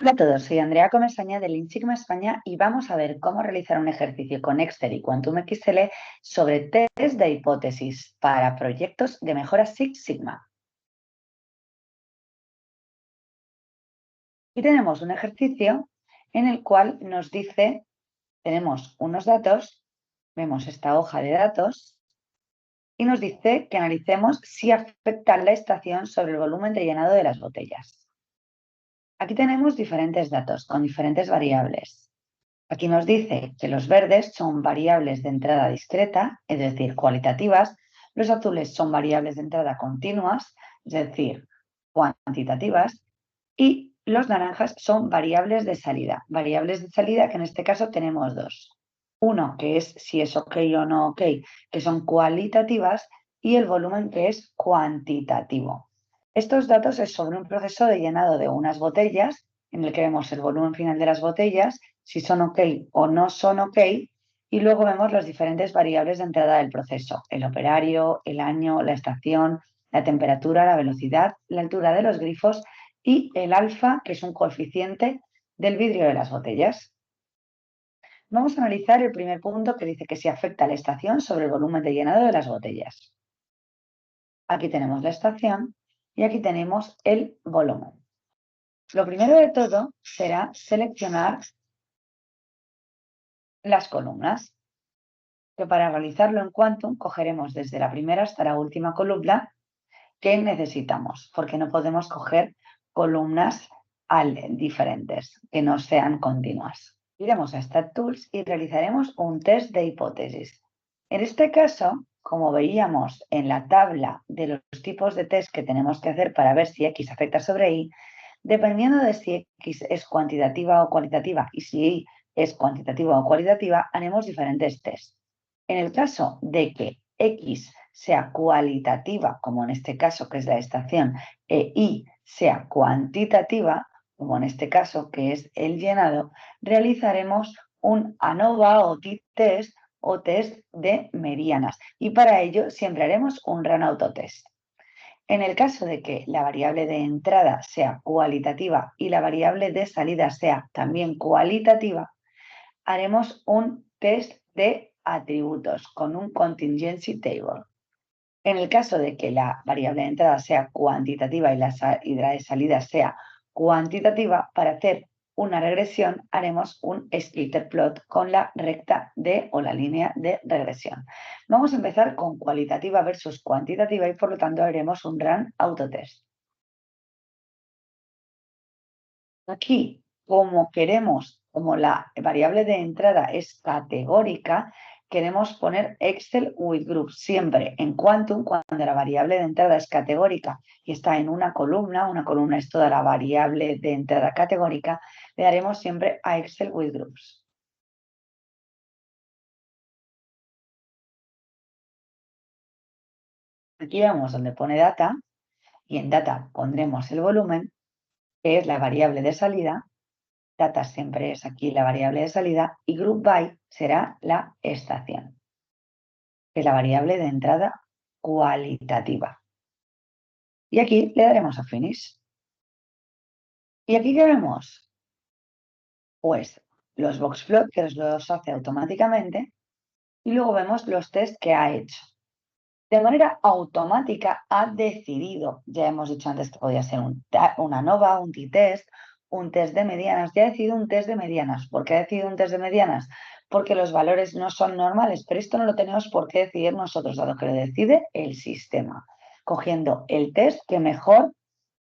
Hola a todos, soy Andrea Comesaña de Lean Sigma España y vamos a ver cómo realizar un ejercicio con Excel y Quantum XL sobre test de hipótesis para proyectos de mejora Six Sigma. Y tenemos un ejercicio en el cual nos dice, tenemos unos datos, vemos esta hoja de datos y nos dice que analicemos si afecta la estación sobre el volumen de llenado de las botellas. Aquí tenemos diferentes datos con diferentes variables. Aquí nos dice que los verdes son variables de entrada discreta, es decir, cualitativas. Los azules son variables de entrada continuas, es decir, cuantitativas. Y los naranjas son variables de salida. Variables de salida que en este caso tenemos dos. Uno que es si es ok o no ok, que son cualitativas, y el volumen que es cuantitativo. Estos datos es sobre un proceso de llenado de unas botellas en el que vemos el volumen final de las botellas, si son ok o no son ok, y luego vemos las diferentes variables de entrada del proceso, el operario, el año, la estación, la temperatura, la velocidad, la altura de los grifos y el alfa, que es un coeficiente del vidrio de las botellas. Vamos a analizar el primer punto que dice que si afecta la estación sobre el volumen de llenado de las botellas. Aquí tenemos la estación y aquí tenemos el volumen. Lo primero de todo será seleccionar las columnas, que para realizarlo en Quantum cogeremos desde la primera hasta la última columna que necesitamos, porque no podemos coger columnas diferentes que no sean continuas. Iremos a Stat Tools y realizaremos un test de hipótesis. En este caso, como veíamos en la tabla de los tipos de test que tenemos que hacer para ver si X afecta sobre Y, dependiendo de si X es cuantitativa o cualitativa y si Y es cuantitativa o cualitativa, haremos diferentes tests. En el caso de que X sea cualitativa, como en este caso que es la estación, e Y sea cuantitativa, como en este caso que es el llenado, realizaremos un ANOVA o t-test o test de medianas y para ello siempre haremos un run autotest. En el caso de que la variable de entrada sea cualitativa y la variable de salida sea también cualitativa, haremos un test de atributos con un contingency table. En el caso de que la variable de entrada sea cuantitativa y la de salida sea cuantitativa, para hacer una regresión haremos un scatter plot con la recta o la línea de regresión. Vamos a empezar con cualitativa versus cuantitativa y por lo tanto haremos un run autotest. Aquí, como la variable de entrada es categórica, queremos poner Excel with groups. Siempre en Quantum, cuando la variable de entrada es categórica y está en una columna es toda la variable de entrada categórica, le daremos siempre a Excel with groups. Aquí vamos donde pone data y en data pondremos el volumen, que es la variable de salida. Data siempre es aquí la variable de salida y group by será la estación, que es la variable de entrada cualitativa. Y aquí le daremos a Finish. ¿Y aquí qué vemos? Pues los boxplot que los hace automáticamente y luego vemos los test que ha hecho. De manera automática ha decidido, ya hemos dicho antes que podía ser una ANOVA, un t-test, un test de medianas, ya ha decidido un test de medianas. ¿Por qué ha decidido un test de medianas? Porque los valores no son normales, pero esto no lo tenemos por qué decidir nosotros, dado que lo decide el sistema, cogiendo el test que mejor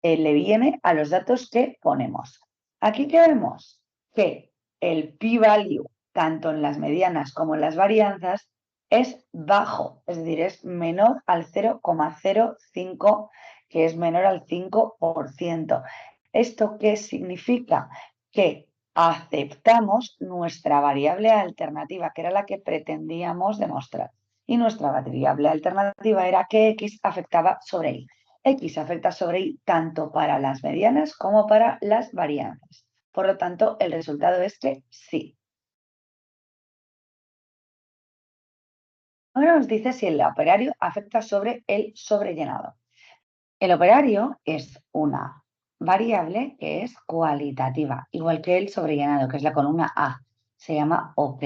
le viene a los datos que ponemos. Aquí que vemos que el p-value, tanto en las medianas como en las varianzas, es bajo, es decir, es menor al 0,05, que es menor al 5%. ¿Esto qué significa? Que aceptamos nuestra variable alternativa, que era la que pretendíamos demostrar. Y nuestra variable alternativa era que X afectaba sobre Y. X afecta sobre Y tanto para las medianas como para las varianzas. Por lo tanto, el resultado es que sí. Ahora nos dice si el operario afecta sobre el sobrellenado. El operario es una variable que es cualitativa, igual que el sobrellenado, que es la columna A, se llama OK.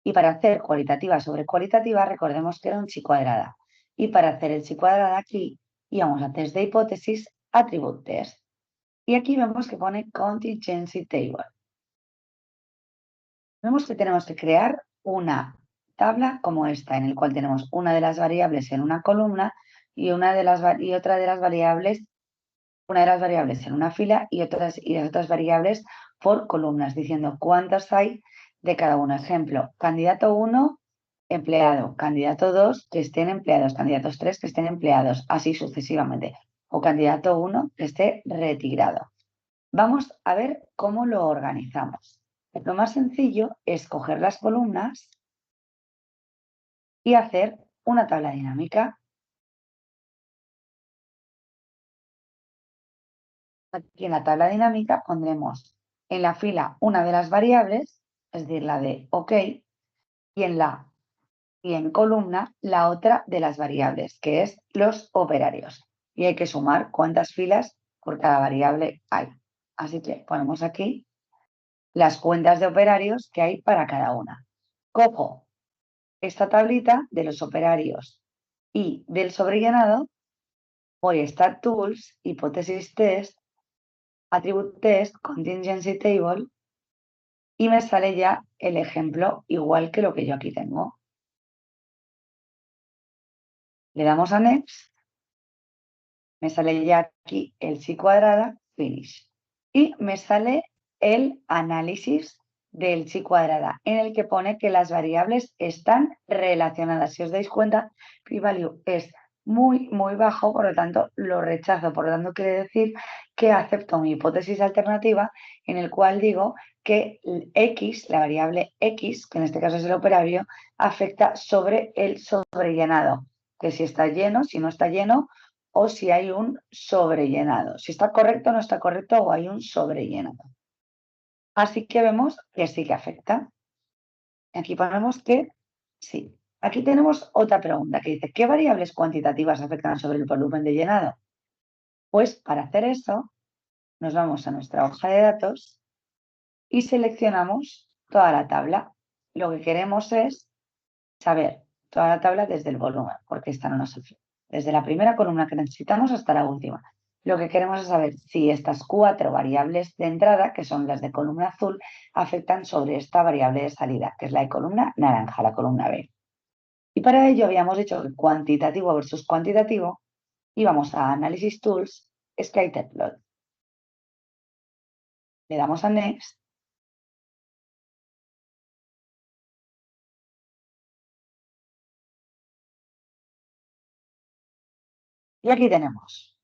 Y para hacer cualitativa sobre cualitativa, recordemos que era un chi cuadrada. Y para hacer el chi cuadrada aquí, íbamos a test de hipótesis, attribute test. Y aquí vemos que pone contingency table. Vemos que tenemos que crear una tabla como esta, en el cual tenemos una de las variables en una columna y otra de las variables en una fila y las otras variables por columnas, diciendo cuántas hay de cada uno. Ejemplo, candidato 1, empleado, candidato 2, que estén empleados, candidatos 3, que estén empleados, así sucesivamente. O candidato 1, que esté retirado. Vamos a ver cómo lo organizamos. Lo más sencillo es coger las columnas y hacer una tabla dinámica. Aquí en la tabla dinámica pondremos en la fila una de las variables, es decir, la de OK, y en columna la otra de las variables, que es los operarios. Y hay que sumar cuántas filas por cada variable hay. Así que ponemos aquí las cuentas de operarios que hay para cada una. Cojo esta tablita de los operarios y del sobrellenado, voy a Start Tools, Hipótesis Test, Attribute Test, Contingency Table, y me sale ya el ejemplo igual que lo que yo aquí tengo. Le damos a Next, me sale ya aquí el chi cuadrada, Finish. Y me sale el análisis del chi cuadrada, en el que pone que las variables están relacionadas. Si os dais cuenta, p-value es muy, muy bajo, por lo tanto lo rechazo. Por lo tanto, quiere decir que acepto mi hipótesis alternativa, en el cual digo que X, la variable X, que en este caso es el operario, afecta sobre el sobrellenado, que si está lleno, si no está lleno, o si hay un sobrellenado. Si está correcto, no está correcto o hay un sobrellenado. Así que vemos que sí que afecta. Aquí ponemos que sí. Aquí tenemos otra pregunta que dice, ¿qué variables cuantitativas afectan sobre el volumen de llenado? Pues para hacer eso, nos vamos a nuestra hoja de datos y seleccionamos toda la tabla. Lo que queremos es saber toda la tabla desde el volumen, porque esta no nos afecta. Desde la primera columna que necesitamos hasta la última. Lo que queremos es saber si estas 4 variables de entrada, que son las de columna azul, afectan sobre esta variable de salida, que es la de columna naranja, la columna B. Y para ello habíamos dicho que cuantitativo versus cuantitativo, íbamos a Analysis Tools, Scatterplot. Le damos a Next. Y aquí tenemos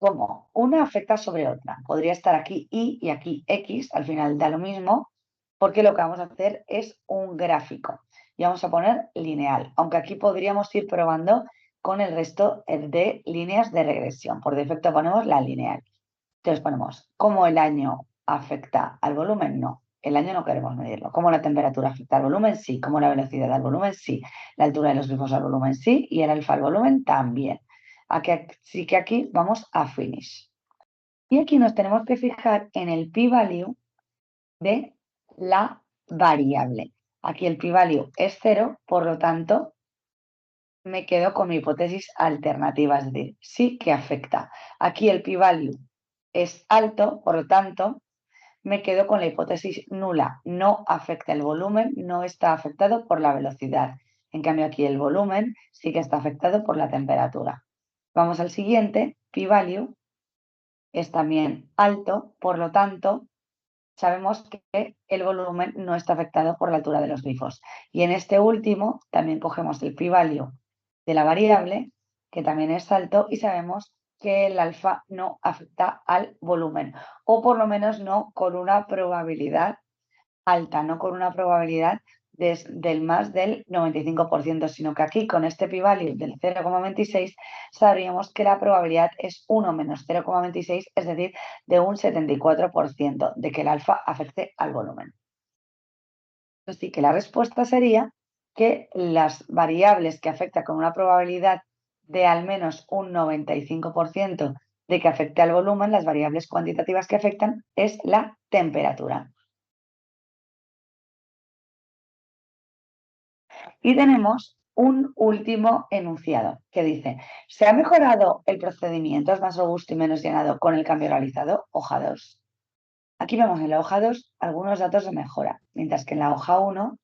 cómo una afecta sobre otra. Podría estar aquí y aquí X, al final da lo mismo, porque lo que vamos a hacer es un gráfico. Y vamos a poner lineal, aunque aquí podríamos ir probando con el resto de líneas de regresión. Por defecto ponemos la lineal. Entonces ponemos cómo el año afecta al volumen, no. El año no queremos medirlo. ¿Cómo la temperatura afecta al volumen? Sí. ¿Cómo la velocidad al volumen? Sí. La altura de los grifos al volumen? Sí. Y el alfa al volumen también. Así que aquí vamos a Finish. Y aquí nos tenemos que fijar en el p-value de la variable. Aquí el p-value es 0, por lo tanto, me quedo con mi hipótesis alternativa, es decir, sí que afecta. Aquí el p-value es alto, por lo tanto, me quedo con la hipótesis nula. No afecta el volumen, no está afectado por la velocidad. En cambio, aquí el volumen sí que está afectado por la temperatura. Vamos al siguiente, p-value es también alto, por lo tanto, sabemos que el volumen no está afectado por la altura de los grifos. Y en este último también cogemos el p-value de la variable, que también es alto, y sabemos que el alfa no afecta al volumen, o por lo menos no con una probabilidad alta, no con una probabilidad del más del 95%, sino que aquí con este p-value del 0,26 sabríamos que la probabilidad es 1 menos 0,26, es decir, de un 74% de que el alfa afecte al volumen. Así que la respuesta sería que las variables que afectan con una probabilidad de al menos un 95% de que afecte al volumen, las variables cuantitativas que afectan es la temperatura. Y tenemos un último enunciado que dice, ¿se ha mejorado el procedimiento, es más robusto y menos llenado con el cambio realizado? Hoja 2. Aquí vemos en la hoja 2 algunos datos de mejora, mientras que en la hoja 1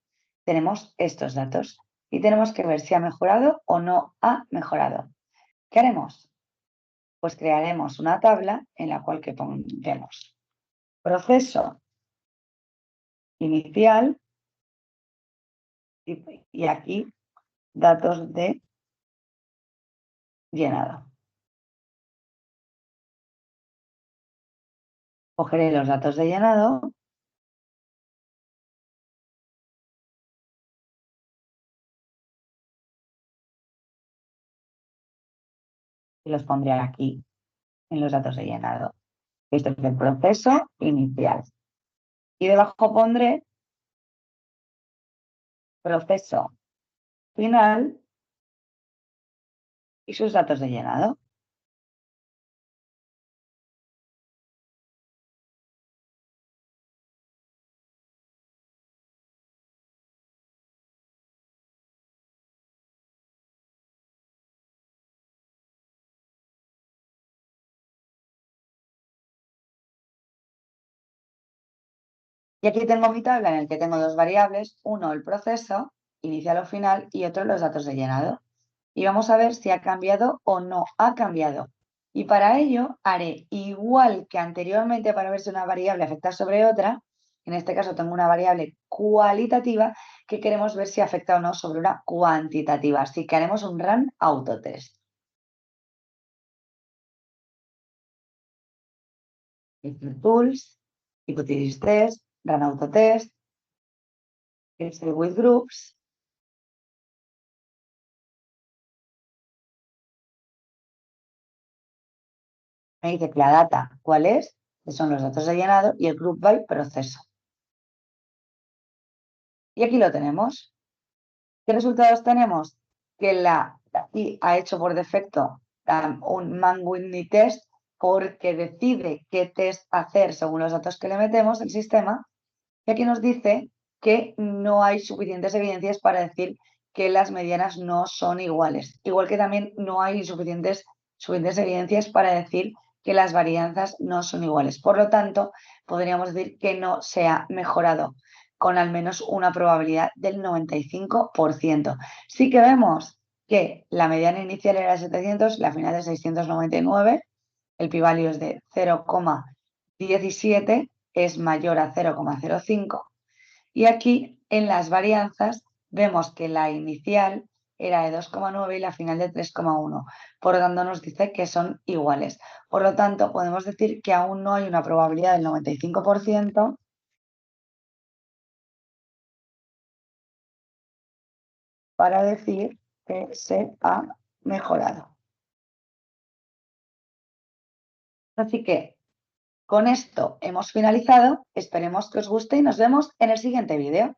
tenemos estos datos y tenemos que ver si ha mejorado o no ha mejorado. ¿Qué haremos? Pues crearemos una tabla en la cual que pondremos proceso inicial y aquí datos de llenado. Cogeré los datos de llenado y los pondré aquí en los datos de llenado. Este es el proceso inicial. Y debajo pondré proceso final y sus datos de llenado. Y aquí tengo mi tabla en la que tengo dos variables, uno el proceso, inicial o final, y otro los datos de llenado. Y vamos a ver si ha cambiado o no ha cambiado. Y para ello haré igual que anteriormente para ver si una variable afecta sobre otra. En este caso tengo una variable cualitativa que queremos ver si afecta o no sobre una cuantitativa. Así que haremos un run autotest. Tools, hypothesis test, run autotest, Excel with groups. Me dice que la data, ¿cuál es? Que son los datos de llenado y el group by proceso. Y aquí lo tenemos. ¿Qué resultados tenemos? Que aquí ha hecho por defecto un Man-Whitney test porque decide qué test hacer según los datos que le metemos el sistema. Y aquí nos dice que no hay suficientes evidencias para decir que las medianas no son iguales. Igual que también no hay suficientes evidencias para decir que las varianzas no son iguales. Por lo tanto, podríamos decir que no se ha mejorado con al menos una probabilidad del 95%. Sí que vemos que la mediana inicial era 700, la final de 699, el p-value es de 0,17, es mayor a 0,05. Y aquí en las varianzas vemos que la inicial era de 2,9 y la final de 3,1. Por lo tanto, nos dice que son iguales. Por lo tanto, podemos decir que aún no hay una probabilidad del 95% para decir que se ha mejorado. Así que con esto hemos finalizado. Esperemos que os guste y nos vemos en el siguiente vídeo.